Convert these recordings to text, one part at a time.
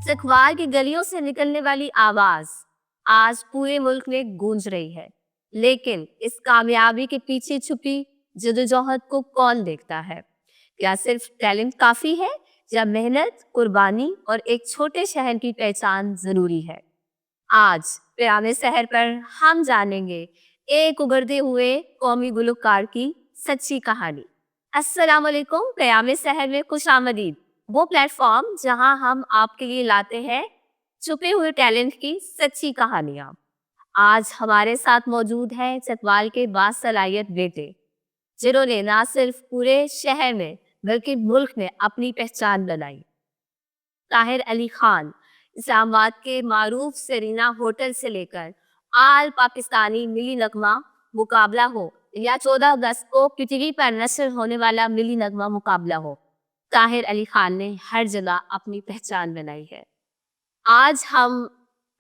चकवाल की गलियों से निकलने वाली आवाज आज पूरे मुल्क में गूंज रही है। लेकिन इस कामयाबी के पीछे छुपी जदोजहद को कौन देखता है? क्या सिर्फ टैलेंट काफी है या मेहनत, कुर्बानी और एक छोटे शहर की पहचान जरूरी है? आज प्यारे शहर पर हम जानेंगे एक उभरते हुए कौमी गुलकार की सच्ची कहानी। अस्सलाम वालेकुम। प्यारे शहर में खुशामदीद, वो प्लेटफॉर्म जहां हम आपके लिए लाते हैं छुपे हुए टैलेंट की सच्ची कहानियां। आज हमारे साथ मौजूद है चकवाल के बासलाहियत बेटे, जिन्होंने ना सिर्फ पूरे शहर में बल्कि मुल्क में अपनी पहचान बनाई। ताहिर अली खान इस्लामाबाद के मारूफ सेरीना होटल से लेकर आल पाकिस्तानी मिली नगमा मुकाबला हो या 14 अगस्त को पृथ्वी पर नस्र होने वाला मिली नगमा मुकाबला हो, ताहिर अली खान ने हर जगह अपनी पहचान बनाई है। आज हम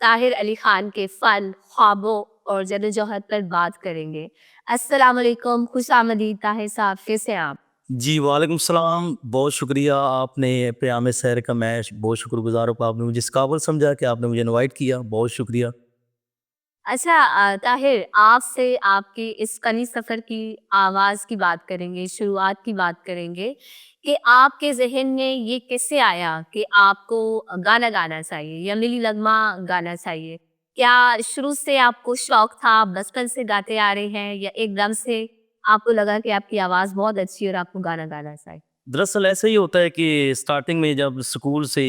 ताहिर अली खान के फन, ख्वाबों और जदोजहद पर बात करेंगे। अस्सलाम वालेकुम, खुशामदीद ताहिर साहब, कैसे हैं आप? जी, वालेकुम सलाम। बहुत शुक्रिया, आपने प्याम शहर का मैं बहुत शुक्रगुज़ार हूँ, आपने मुझे इस काबिल समझा कि आपने मुझे इनवाइट किया, बहुत शुक्रिया। अच्छा, ताहिर, आपसे आपकी इस फनी सफ़र की आगाज़ की बात करेंगे, शुरुआत की बात करेंगे कि आपके ज़हन में ये कैसे आया कि आपको गाना गाना चाहिए या मिली नगमा गाना चाहिए? क्या शुरू से आपको शौक था, आप बचपन से गाते आ रहे हैं या एकदम से आपको लगा कि आपकी आवाज़ बहुत अच्छी है और आपको गाना गाना चाहिए? दरअसल ऐसा ही होता है कि स्टार्टिंग में जब स्कूल से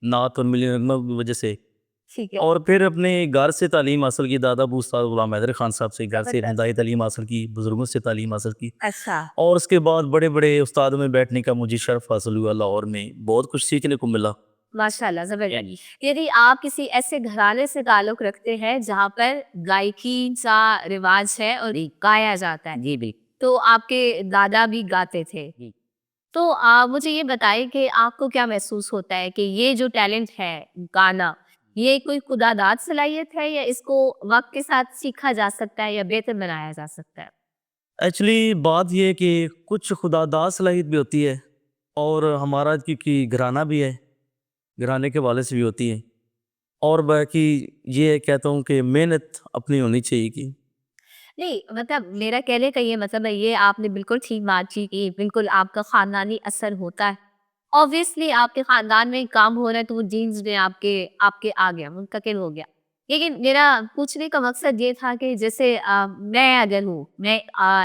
नात और मिली नग़्मा की वजह से ठीक है। और फिर अपने घर से तालीम हासिल की, दादा अबू उस्ताद ग़ुलाम हैदर खान साहब से घर से ज़बरदस्त। इब्तिदाई तालीम हासिल की, बुज़ुर्गों से तालीम हासिल की अच्छा। और उसके बाद बड़े-बड़े उस्तादों में बैठने का मुझे शर्फ़ हासिल हुआ लाहौर में, बहुत कुछ सीखने को मिला। माशाल्लाह, ज़बरदस्त। यदि आप किसी ऐसे घराने से ताल्लुक़ रखते हैं जहाँ पर गायकी का रिवाज है और गाया जाता है, जी, बिल्कुल। तो आपके दादा भी गाते थे। जी। तो मुझे ये बताइए कि आपको क्या महसूस होता है कि ये जो टैलेंट है गाना, ये कोई खुदादाद सलाहियत है या इसको वक़्त के साथ सीखा जा सकता है या बेहतर बनाया जा सकता है? एक्चुअली बात ये है कि कुछ खुदादाद सलाहियत भी होती है और हमारा क्योंकि घराना भी है, घराने के हवाले से भी होती है और बाकी ये कहता हूँ कि मेहनत अपनी होनी चाहिए कि नहीं, मतलब मेरा कहने का ये मतलब है, ये आपने बिल्कुल ठीक बात की कि बिल्कुल आपका ख़ानदानी असर होता है। ऑब्वियसली आपके ख़ानदान में काम हो रहा है तो वो जीन्स में आपके आपके आ गया, मुंतकिल हो गया। लेकिन मेरा पूछने का मकसद ये था कि जैसे मैं अगर हूँ, मैं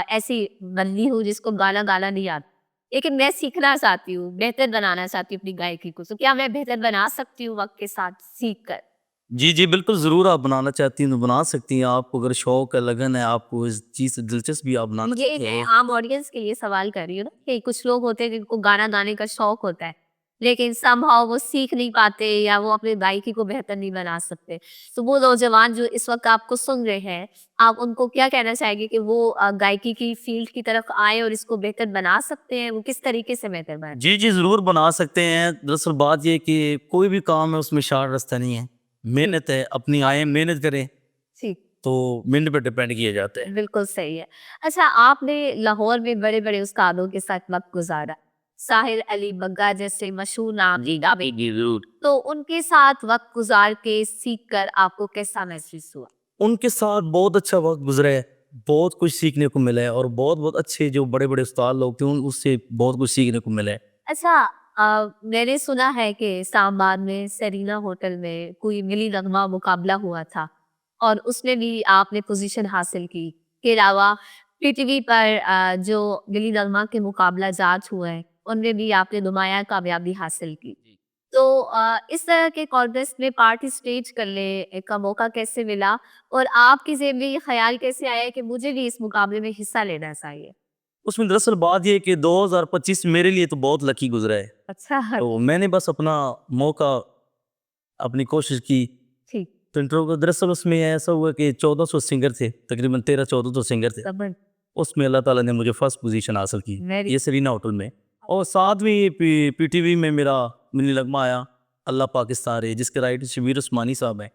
ऐसी बंदी हूँ जिसको गाना गाना नहीं आता, लेकिन मैं सीखना चाहती हूँ, बेहतर बनाना चाहती हूँ अपनी गायकी को, तो क्या मैं बेहतर बना सकती हूँ वक़्त के साथ सीख कर? जी, जी, बिल्कुल ज़रूर आप बनाना चाहती हैं तो बना सकती हैं। आपको अगर शौक है, लगन है, आपको इस चीज़ से दिलचस्पी आप बनाना ये चाहती मैं हैं। आम ऑडियंस के लिए सवाल कर रही हूँ ना कि कुछ लोग होते हैं जिनको गाना गाने का शौक होता है, लेकिन समहाउ वो सीख नहीं पाते या वो अपनी गायकी को बेहतर नहीं बना सकते। तो वो नौजवान जो इस वक़्त आपको सुन रहे हैं, आप उनको क्या कहना चाहेंगे कि वो गायकी की फ़ील्ड की तरफ आएँ और इसको बेहतर बना सकते हैं? वो किस तरीके से बेहतर बनाएँ? जी, जी, ज़रूर बना सकते हैं। दरअसल बात ये है कि कोई भी काम है उसमें शार्ट रास्ता नहीं है। जी, मेहनत है, अपनी आय मेहनत करें, जी। तो मेहनत पे डिपेंड किया जाता है। बिल्कुल सही है। अच्छा, आपने लाहौर में बड़े-बड़े उस्तादों के साथ वक़्त गुज़ारा। साहिर अली बग्गा जैसे मशहूर नाम जी, जी, जी, ज़रूर। तो उनके साथ वक़्त गुज़ार के सीख कर आपको कैसा महसूस हुआ? उनके साथ बहुत अच्छा वक़्त गुज़रा है, बहुत कुछ सीखने को मिला है और बहुत-बहुत अच्छे जो बड़े-बड़े उस्ताद लोग थे उन उससे बहुत कुछ सीखने को मिला है। अच्छा, मैंने सुना है कि इस्लामाबाद में सेरीना होटल में कोई मिली नगमा मुकाबला हुआ था और उसमें भी आपने पोजीशन हासिल की। के अलावा पृथ्वी पर जो मिली नगमा के मुकाबला जात हुए हैं, उनमें भी आपने नुमायाँ कामयाबी हासिल की। जी। तो इस तरह के कॉन्टेस्ट में पार्टिसिपेट करने का मौका कैसे मिला और आपके ज़हन में ये ख़्याल कैसे आया कि मुझे भी इस मुकाबले में हिस्सा लेना चाहिए? उसमें दरअसल बात ये है कि 2025 मेरे लिए तो बहुत लकी गुज़रा है। अच्छा। तो मैंने बस अपना मौका अपनी कोशिश की। ठीक। तो इंटरव्यू दरअसल उसमें ऐसा हुआ कि 1400 सिंगर थे, तकरीबन 13-1400 सिंगर थे। समझ। उसमें अल्लाह ताला ने मुझे फर्स्ट पोज़ीशन हासिल की, वेरी। ये सेरीना होटल में। और साथ में पीटीवी में मेरा मिनी नगमा आया, अल्लाह पाकिस्तान रे, जिसके राइटर शबीर उस्मानी साहब हैं।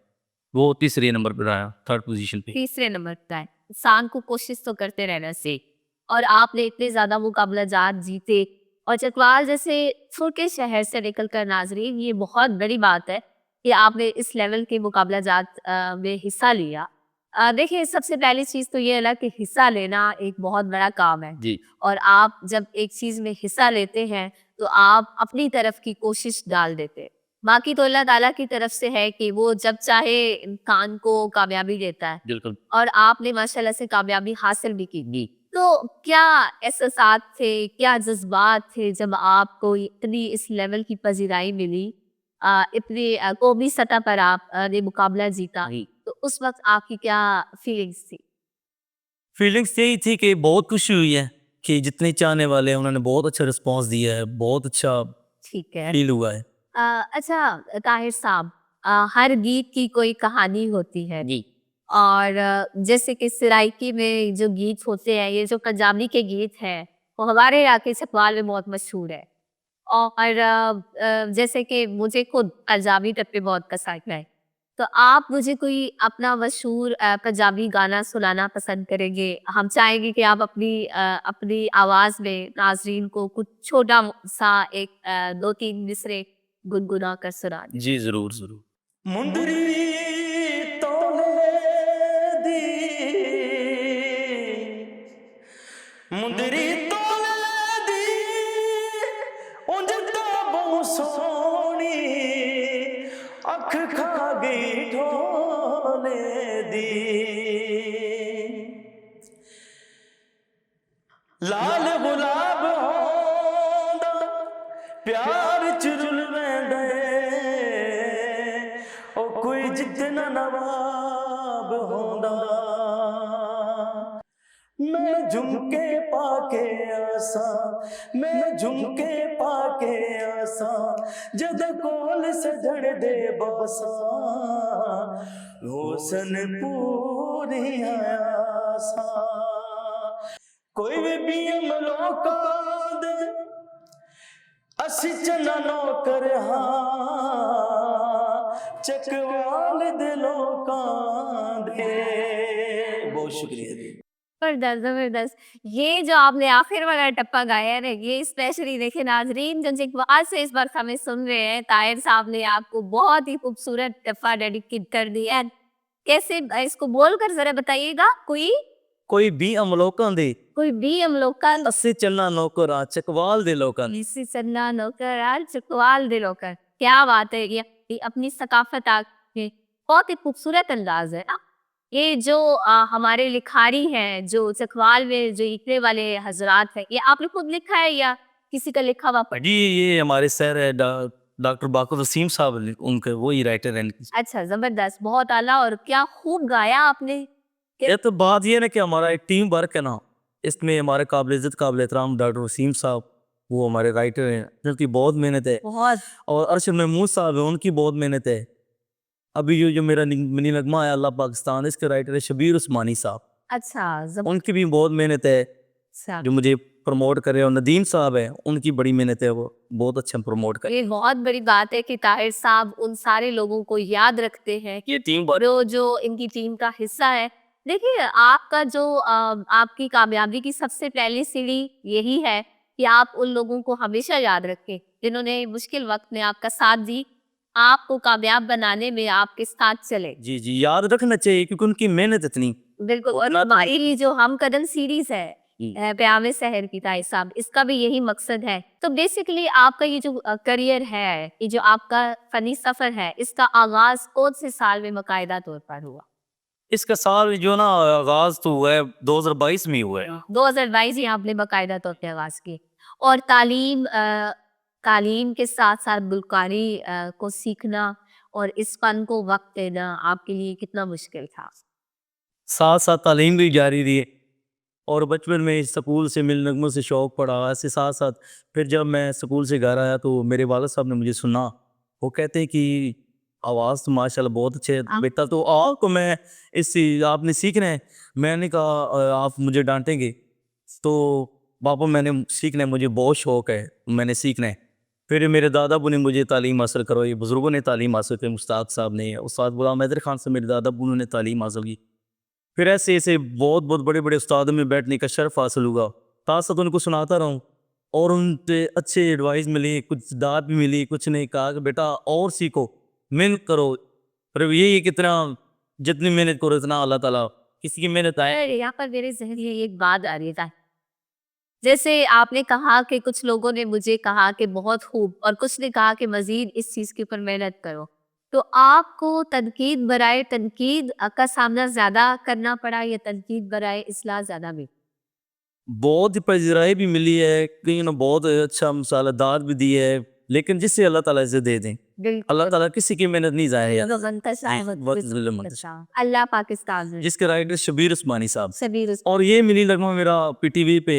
वो तीसरे नंबर पर आया, थर्ड पोज़ीशन पे। तीसरे नंबर का है। इंसान को कोशिश तो करते रहना चाहिए और आपने इतने ज़्यादा मुकाबलाजात जीते और चकवाल जैसे छोटे शहर से निकल कर नाज़रीन, ये बहुत बड़ी बात है कि आपने इस लेवल के मुकाबला जात में हिस्सा लिया। देखिए, सबसे पहली चीज़ तो ये है ना कि हिस्सा लेना एक बहुत बड़ा काम है जी और आप जब एक चीज़ में हिस्सा लेते हैं, तो आप अपनी तरफ की कोशिश डाल देते हैं। बाकी तो अल्लाह ताला की तरफ से है कि वो जब चाहे इंसान को कामयाबी देता है बिल्कुल और आपने माशाल्लाह से कामयाबी हासिल भी की। जी तो क्या एहसासात थे, क्या जज़्बात थे जब आपको इतनी इस लेवल की पज़ीराई मिली? इतनी कौमी सतह पर आप ने मुकाबला जीता, जी तो उस वक़्त आपकी क्या फीलिंग्स थी? फीलिंग्स यही थी कि बहुत खुशी हुई है कि जितने चाहने वाले हैं उन्होंने बहुत अच्छा रिस्पांस दिया है, बहुत अच्छा ठीक है। फील हुआ है। अच्छा ताहिर साहब, हर गीत की कोई कहानी होती है जी और जैसे कि सराइकी में जो गीत होते हैं, ये जो पंजाबी के गीत हैं, वो हमारे इलाके छकवाल में बहुत मशहूर है। और जैसे कि मुझे खुद पंजाबी टप्पे बहुत पसंद है। तो आप मुझे कोई अपना मशहूर पंजाबी गाना सुनाना पसंद करेंगे? हम चाहेंगे कि आप अपनी आवाज़ में नाज़रीन को कुछ छोटा-सा एक 2-3 मिसरे गुनगुना कर सुना दें। जी जरूर जरूर। मुंदरी तोले दी मुंदरी तोले दी उंज तो बहुत सोनी अख खा गई ढोले दी लाल गुलाब होंदा प्यार चुरुल वेंदे ओ कोई जितना नवाब होंदा मैं झुमके पाके आसा मैं झुमके पाके आसा जद कोल सजण दे बासा हुसन पूरी आसा कोई भी बीम लोकां दे असी चना नौकर हाँ चकवाल दे लोकां दे। बहुत शुक्रिया जी। ज़बरदस्त, ज़बरदस्त। ये जो आपने आखिर वाला टप्पा गाया है ना, ये स्पेशली देखिए नाज़रीन जो इकबाल से इस वक़्त हमें सुन रहे हैं, ताहिर साहब ने आपको बहुत ही खूबसूरत टप्पा डेडिकेट कर दिया है। कैसे इसको बोल कर ज़रा बताइएगा? कोई भी अमलोकां दे कोई भी अवलोकन अस्सी चलना नौकर आ चकवाल दे लोकां दे। इसी सन्ना नौकर आज चकवाल दिल होकर। क्या बात है! ये अपनी सकाफ़त आपके बहुत ही खूबसूरत अंदाज़ है ना। ये जो हमारे लिखारी हैं, जो चकवाल में जो लिखने वाले हज़रात हैं, ये आपने खुद लिखा है या किसी का लिखा हुआ जी ये हमारे सर है डॉक्टर बाकर वसीम साहब उनके वही राइटर हैं। अच्छा, ज़बरदस्त, बहुत आला और क्या खूब गाया आपने। ये तो बात ये है ना कि हमारा एक टीम वर्क है ना, इसमें हमारे काबिल इज़्ज़त काबिल एहतराम डॉक्टर वसीम साहब वो हमारे राइटर हैं, जिनकी बहुत मेहनत है। बहुत और अरशद महमूद साहब है, उनकी बहुत मेहनत है। अभी जो जो मेरा मिनी नगमा है अल्लाह पाकिस्तान, इसके राइटर है शबीर उस्मानी साहब, अच्छा, उनकी भी बहुत मेहनत है ज़बरदस्त। जो मुझे प्रमोट करे। और नदीम साहब है, उनकी बड़ी मेहनत है, वो बहुत अच्छा प्रमोट करे। ये बहुत बड़ी बात है कि ताहिर साहब उन सारे लोगों को याद रखते हैं ये टीम वर्क जो इनकी टीम का हिस्सा है। देखिए, आपका जो आपकी कामयाबी की सबसे पहली सीढ़ी यही है कि आप उन लोगों को हमेशा याद रखें, जिन्होंने मुश्किल वक़्त में आपका साथ दी, आपको कामयाब बनाने में आपके साथ चले। जी, जी, याद रखना चाहिए क्योंकि उनकी मेहनत इतनी बिल्कुल, और उतना हमारी जो हम कदम सीरीज़ है जी। प्यामे शहर की ताई साहब, इसका भी यही मकसद है। तो बेसिकली आपका ये जो करियर है, ये जो आपका फ़नी सफ़र है, इसका आगाज़ कौन से साल में बाकायदा तौर पर हुआ? इसका साल जो ना आगाज़ तो हुआ है 2022 में ही हुआ है। 2022 ही आपने बाकायदा तौर पे आगाज़ की और तालीम के साथ-साथ गुलकारी को सीखना और इस फ़न को वक़्त देना आपके लिए कितना मुश्किल था? साथ-साथ तालीम भी जारी रही और बचपन में स्कूल से मिल नगमों से शौक़ पड़ा। ऐसे साथ-साथ फिर जब मैं स्कूल से घर आया तो मेरे वालिद साहब ने मुझे सुना। वो कहते हैं कि आवाज़ तो माशाल्लाह बहुत अच्छी है बेटा, तो आपको मैं इससे आपने सीखना है। मैंने कहा आप मुझे डाँटेंगे? तो पापा मैंने सीखना है, मुझे बहुत शौक़ है, मैंने सीखना है। फिर मेरे दादा-अबू ने मुझे तालीम हासिल करवाई, बुज़ुर्गों ने तालीम हासिल की, मुश्ताक साहब ने, उस्ताद गुलाम हैदर खान से मेरे दादा-अबू ने तालीम हासिल की। फिर ऐसे-ऐसे बहुत-बहुत बड़े-बड़े उस्तादों में बैठने का शर्फ़ हासिल हुआ। साथ-साथ उनको सुनाता रहा हूँ और उनसे अच्छी एडवाइस मिली, कुछ दात भी मिली, कुछ ने कहा कि बेटा और सीखो। मेहनत करो, पर ये है कितना जितनी मेहनत करो इतना अल्लाह ताला किसी की मेहनत आए। अरे, यहाँ पर मेरे ज़हन में एक बात आ रही है। जैसे आपने कहा कि कुछ लोगों ने मुझे कहा कि बहुत खूब और कुछ ने कहा कि मज़ीद इस चीज़ के ऊपर मेहनत करो। तो आपको तनकीद बराए तनकीद का सामना ज़्यादा करना पड़ा या तनकीद बराए इस्लाह ज़्यादा मिली? बहुत ही पज़िराई भी मिली है, कहीं न बहुत अच्छा मसालेदार भी दी है, लेकिन जिससे अल्लाह ताला इज़्ज़त दे दें। अल्लाह ताला किसी की मेहनत नहीं ज़ाया अल्लाह पाकिस्तान में जिसके राइटर शबीर उस्मानी साहब सबीर उस और ये मिली नगमा मेरा पीटीवी पे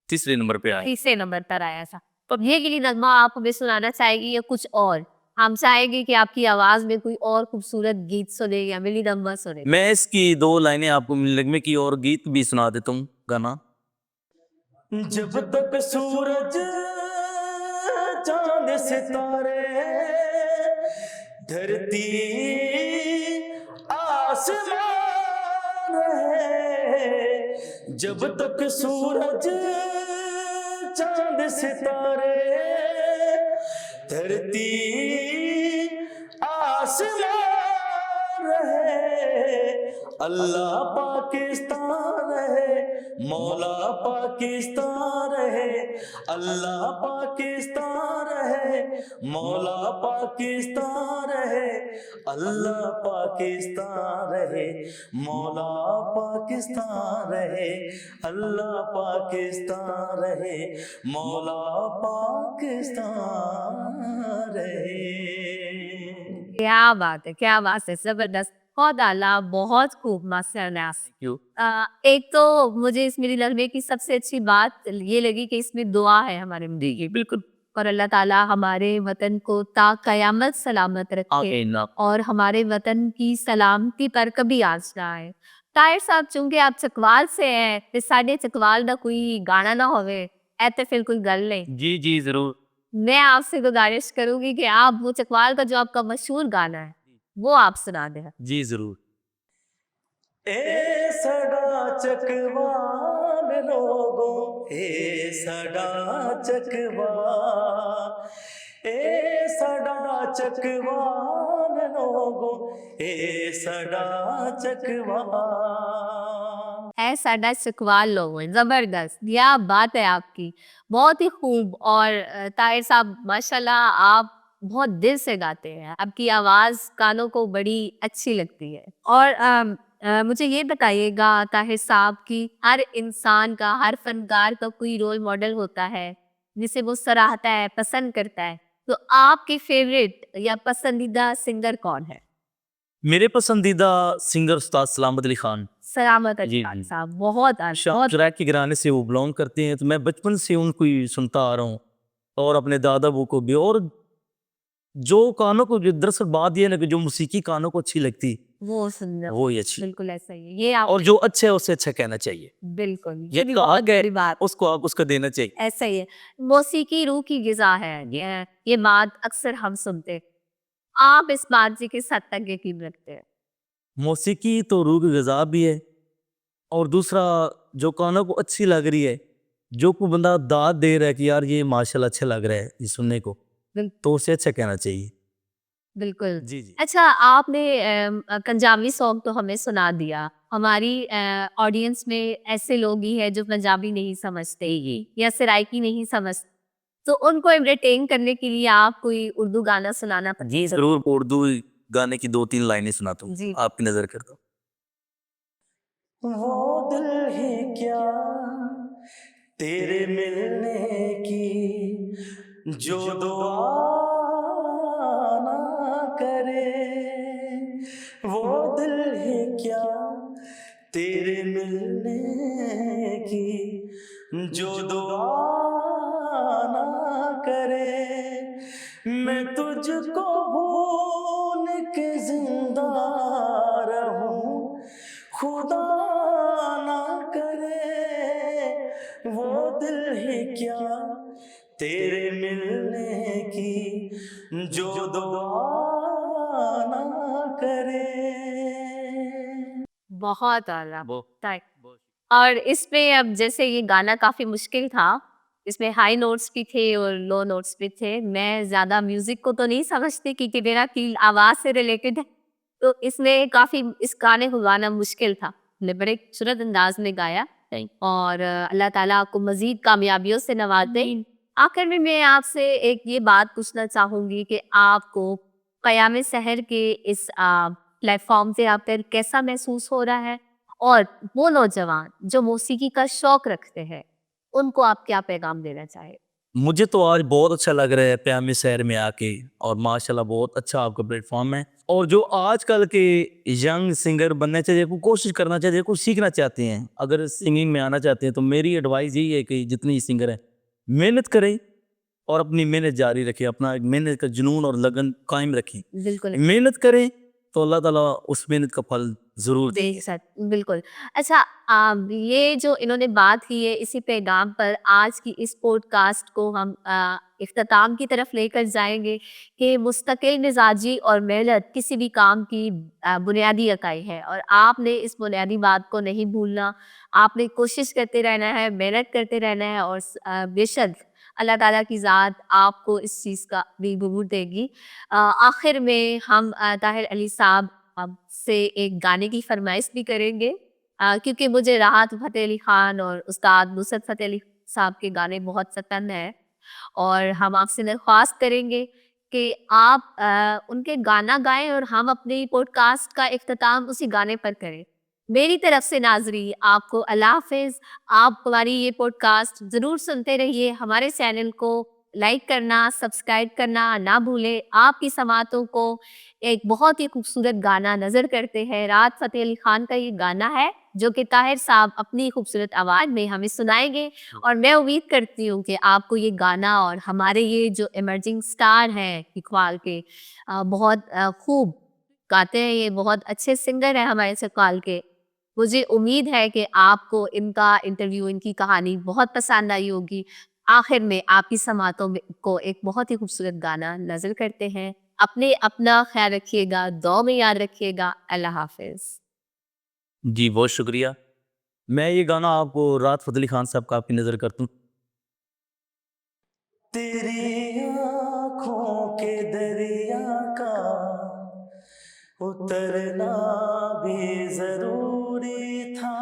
तीसरे नंबर पे आया। तीसरे नंबर पर आया था। तो ये गिली नगमा आप हमें सुनाना चाहेंगी या कुछ और? हम चाहेंगे कि आपकी आवाज़ में कोई और खूबसूरत गीत सुने या मिली नगमा सुने। मैं इसकी 2 लाइनें आपको मिली नगमे की और गीत भी सुना देता हूँ गाना। जब तक सूरज चांद सितारे धरती आसमान है, जब तक सूरज चांद सितारे धरती आसमान है, अल्लाह पाकिस्तान है, मौला पाकिस्तान है, अल्लाह पाकिस्तान है, मौला पाकिस्तान है, अल्लाह पाकिस्तान है, मौला पाकिस्तान है, अल्लाह पाकिस्तान है, मौला पाकिस्तान है। क्या बात है, क्या बात है, ज़बरदस्त। बहुत आला, बहुत खूब माशाअल्लाह। क्यों? एक तो मुझे इस मेरी नगमे की सबसे अच्छी बात ये लगी कि इसमें दुआ है हमारे लिए बिल्कुल और अल्लाह ताला हमारे वतन को ता कयामत सलामत रखे आमीन। और हमारे वतन की सलामती पर कभी आँच ना आए। ताहिर साहब चूंकि आप चकवाल से हैं ते साडे चकवाल दा कोई गाना ना होवे ऐ ते फिर कोई गल नहीं। जी, जी, ज़रूर। मैं आपसे गुजारिश करूंगी कि आप वो चकवाल का जो आपका मशहूर गाना है वो आप सुना दें। जी, ज़रूर। ए सड़ा चकवाल लोगों, ए सड़ा चकवाल, ए सड़ा चकवाल लोगों, ए सड़ा चकवाल। है साडा चकवाल लोगों जबरदस्त क्या बात है आपकी बहुत ही खूब और ताहिर साहब माशाल्लाह आप बहुत दिल से गाते हैं आपकी आवाज कानों को बड़ी अच्छी लगती है और मुझे ये बताइएगा ताहिर साहब की हर इंसान का हर फनकार का कोई रोल मॉडल होता है जिसे वो सराहता है पसंद करता है तो आपके फेवरेट या पसंदीदा सिंगर कौन है? मेरे पसंदीदा सिंगर उस्ताद सलामत अली खान। सलामत जी, अली खान जी। साहब बहुत बहुत शाह के घराने से वो बिलोंग करते हैं, तो मैं बचपन से उनको ही सुनता आ रहा हूँ और अपने दादा बू को भी। और जो कानों को दरअसल बात ये है ना कि जो मौसीकी कानों को अच्छी लगती वो सुंदर वो ही अच्छी, बिल्कुल ऐसा ही है ये आप और जो अच्छा है उससे अच्छा कहना चाहिए। बिल्कुल ये भी कहा बहुत गया बड़ी बात उसको आप उसका देना चाहिए। ऐसा ही है मौसीकी रूह की गिजा है ये बात अक्सर हम सुनते हैं। आप इस बात से किस हद तक यकीन रखते हैं? मौसीकी तो रूह की ग़िज़ा भी है और दूसरा जो कानों को अच्छी लग रही है, जो कोई बंदा दाद दे रहा है कि यार ये माशाल्लाह अच्छा लग रहा है ये सुनने को, बिल- तो उसे अच्छा कहना चाहिए। बिल्कुल जी, जी। अच्छा आपने पंजाबी सॉन्ग तो हमें सुना दिया हमारी ऑडियंस में ऐसे लोग ही हैं जो पंजाबी नहीं समझते या सराइकी नहीं समझते तो उनको एंटरटेन करने के लिए आप कोई उर्दू गाना सुनाना जी, ज़रूर उर्दू गाने की 2-3 लाइनें सुनाता हूँ, जी आपकी नज़र करता हूँ। वो दिल ही क्या तेरे मिलने की जो दुआ ना करे, वो दिल ही क्या तेरे मिलने की जो दुआ ना करे, मैं तुझको भूल के जिंदा रहूं खुदा ना करे, वो दिल ही क्या तेरे मिलने की जो दुआ ना करे। बहुत आला वो ताई- और इसमें अब जैसे ये गाना काफी मुश्किल था इसमें हाई नोट्स भी थे और लो नोट्स भी थे। मैं ज़्यादा म्यूज़िक को तो नहीं समझती क्योंकि मेरा फ़ील्ड आवाज़ से रिलेटेड है, तो इसमें काफ़ी इस गाने को गाना मुश्किल था। आपने बड़े खूबसूरत अंदाज़ में गाया और अल्लाह ताला आपको मज़ीद कामयाबियों से नवाज़े। आखिर में मैं आपसे एक ये बात पूछना चाहूँगी कि आपको क़याम सहर के इस प्लेटफ़ॉर्म से आकर कैसा महसूस हो रहा है? और वो नौजवान जो मौसीकी का शौक रखते हैं, उनको आप क्या पैगाम देना चाहें? मुझे तो आज बहुत अच्छा लग रहा है प्यामे शहर में आके, और माशाल्लाह बहुत अच्छा आपका प्लेटफॉर्म है। और जो आजकल के यंग सिंगर बनना चाहिए, को कोशिश करना चाहिए, को सीखना चाहते हैं, अगर सिंगिंग में आना चाहते हैं, तो मेरी एडवाइस यही है कि जितनी सिंगर है मेहनत करें और अपनी मेहनत जारी रखें, अपना एक मेहनत का जुनून और लगन कायम रखें। बिल्कुल। मेहनत करें तो अल्लाह ताला उस मेहनत का फल ज़रूर देंगे। बेशक, बिल्कुल। अच्छा, ये जो इन्होंने बात की है, इसी पैगाम पर आज की इस पॉडकास्ट को हम इख्तिताम की तरफ लेकर जाएँगे कि मुस्तकिल मिज़ाजी और मेहनत किसी भी काम की बुनियादी इकाई है और आपने इस बुनियादी बात को नहीं भूलना। आपने कोशिश करते रहना है, मेहनत करते रहना है और बेशक अल्लाह ताला की ज़ात आपको इस चीज़ का भी ज़रूर देगी। आखिर में हम ताहिर अली साहब आपसे एक गाने की फरमाइश भी करेंगे, क्योंकि मुझे राहत फ़तेह अली ख़ान और उस्ताद नुसरत फ़तेह अली साहब के गाने बहुत पसंद हैं और हम आपसे दरख्वास्त करेंगे कि आप उनके गाना गाएँ और हम अपने पॉडकास्ट का इख्तिताम उसी गाने पर करें। मेरी तरफ से नाज़रीन आपको अल्लाह हाफ़िज़। आप हमारी ये पॉडकास्ट ज़रूर सुनते रहिए। हमारे चैनल को लाइक करना, सब्सक्राइब करना ना भूलें। आपकी समातों को एक बहुत ही खूबसूरत गाना नज़र करते हैं। राहत फ़तेह अली ख़ान का ये गाना है जो कि ताहिर साहब अपनी खूबसूरत आवाज़ में हमें सुनाएँगे और मैं उम्मीद करती हूँ कि आपको ये गाना और हमारे ये जो इमर्जिंग स्टार हैं इक़बाल के बहुत खूब गाते हैं, ये बहुत अच्छे सिंगर हैं हमारे इक़बाल के। मुझे उम्मीद है कि आपको इनका इंटरव्यू, इनकी कहानी बहुत पसंद आई होगी। आखिर में आपकी समातों में को एक बहुत ही खूबसूरत गाना नज़र करते हैं। अपना ख्याल रखिएगा, दुआ में याद रखिएगा। अल्लाह हाफ़िज़। जी, बहुत शुक्रिया। मैं ये गाना आपको राहत फ़तेह अली ख़ान साहब का आपकी नज़र करता हूँ। तेरी आँखों के दरिया का उतरना भी ज़रूरी था,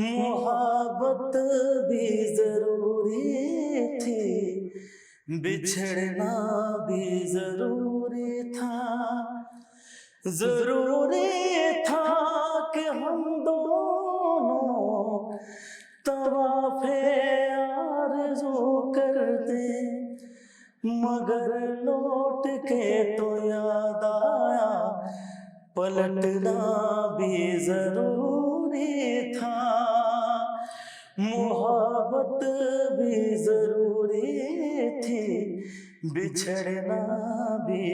मोहब्बत भी ज़रूरी थी, बिछड़ना भी ज़रूरी था। ज़रूरी था कि हम दोनों तवाफ़े आरज़ू करते, मगर लौट के तो याद आया पलटना भी ज़रूरी था, मोहब्बत भी ज़रूरी थी, बिछड़ना भी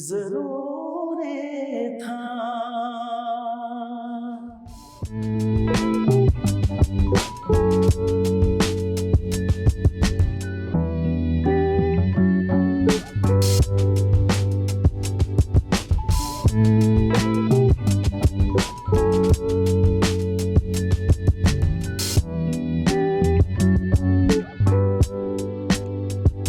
ज़रूरी था।